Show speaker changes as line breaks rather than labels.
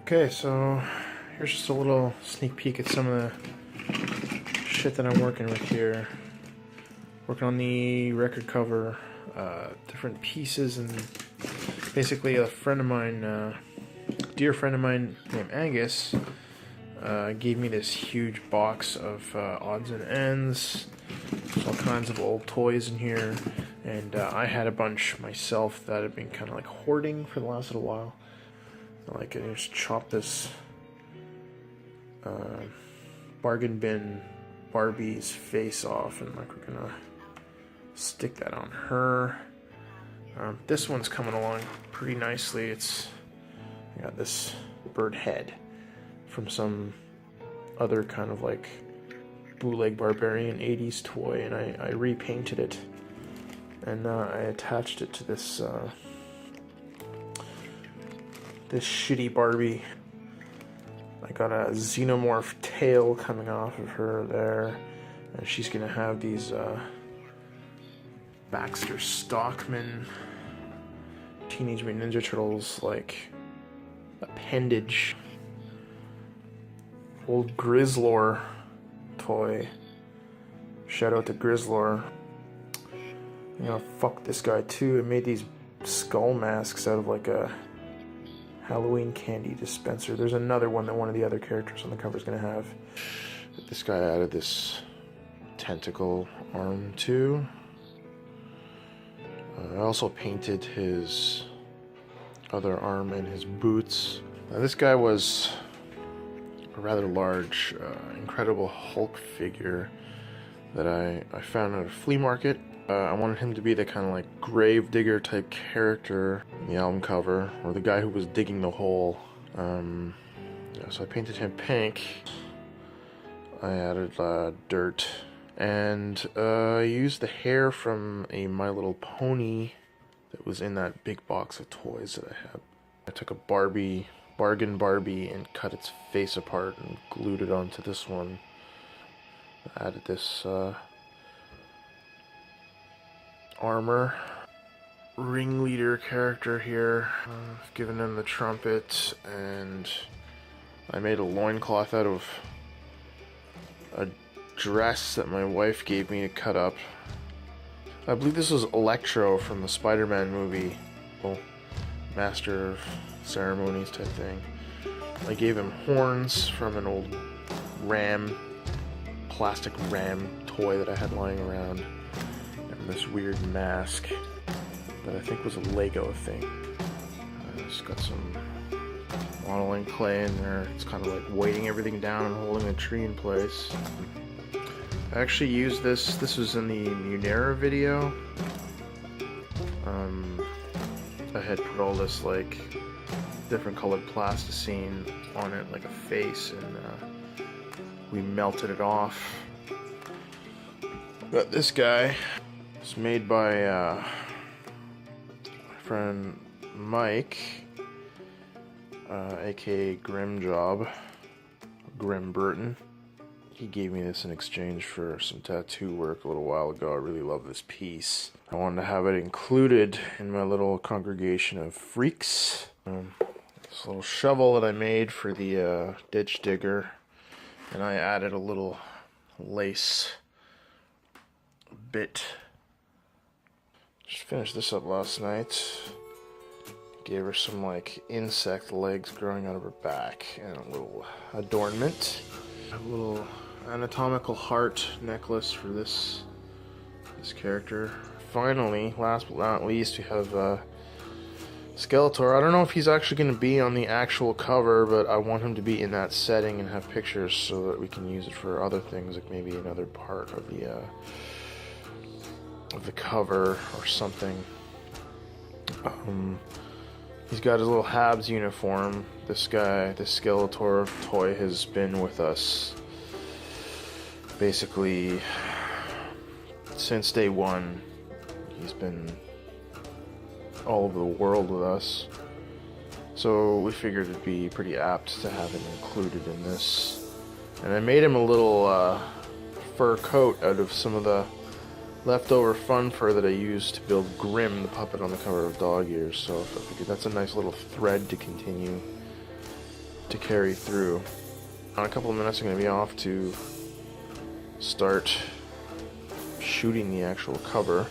Okay, so here's just a little sneak peek at some of the shit that I'm working with here. Working on the record cover, different pieces, and basically a friend of mine, dear friend of mine named Angus, gave me this huge box of odds and ends, all kinds of old toys in here, and I had a bunch myself that I've been kind of like hoarding for the last little while. Like, I just chopped this bargain bin Barbie's face off, and like we're gonna stick that on her. This one's coming along pretty nicely. I got this bird head from some other kind of like bootleg barbarian 80s toy, and I repainted it, and I attached it to this this shitty Barbie. I got a xenomorph tail coming off of her there, and she's gonna have these Baxter Stockman Teenage Mutant Ninja Turtles like appendage. Old Grizzlor toy. Shout out to Grizzlor. You know, fuck this guy too. I made these skull masks out of like a Halloween candy dispenser. There's another one that one of the other characters on the cover is going to have. This guy added this tentacle arm too. I also painted his other arm and his boots. Now, this guy was a rather large, Incredible Hulk figure that I found at a flea market. I wanted him to be the kind of like gravedigger type character in the album cover, or the guy who was digging the hole. Yeah, so I painted him pink. I added dirt, and I used the hair from a My Little Pony that was in that big box of toys that I had. I took a bargain Barbie, and cut its face apart and glued it onto this one. I added this armor ringleader character here. I've given him the trumpet, and I made a loincloth out of a dress that my wife gave me to cut up. I believe this was Electro from the Spider-Man movie. Master of ceremonies type thing. I gave him horns from an old plastic ram toy that I had lying around, and this weird mask that I think was a Lego thing. I just got some modeling clay in there. It's kind of like weighting everything down and holding the tree in place. I actually used this was in the Munera video. I had put all this like different colored plasticine on it like a face, and we melted it off. But this guy was made by my friend Mike, aka Grim Job, Grim Burton. He gave me this in exchange for some tattoo work a little while ago. I really love this piece. I wanted to have it included in my little congregation of freaks. This little shovel that I made for the ditch digger, and I added a little lace bit. Just finished this up last night. Gave her some like insect legs growing out of her back, and a little adornment. A little anatomical heart necklace for this character. Finally, last but not least, we have Skeletor. I don't know if he's actually going to be on the actual cover, but I want him to be in that setting and have pictures so that we can use it for other things, like maybe another part of the cover or something. He's got his little Habs uniform. This Skeletor toy has been with us basically since day one. He's been all over the world with us, so we figured it'd be pretty apt to have him included in this. And I made him a little fur coat out of some of the leftover fun fur that I used to build Grim, the puppet on the cover of Dog Ears. So I figured that's a nice little thread to continue to carry through. In a couple of minutes I'm going to be off to start shooting the actual cover.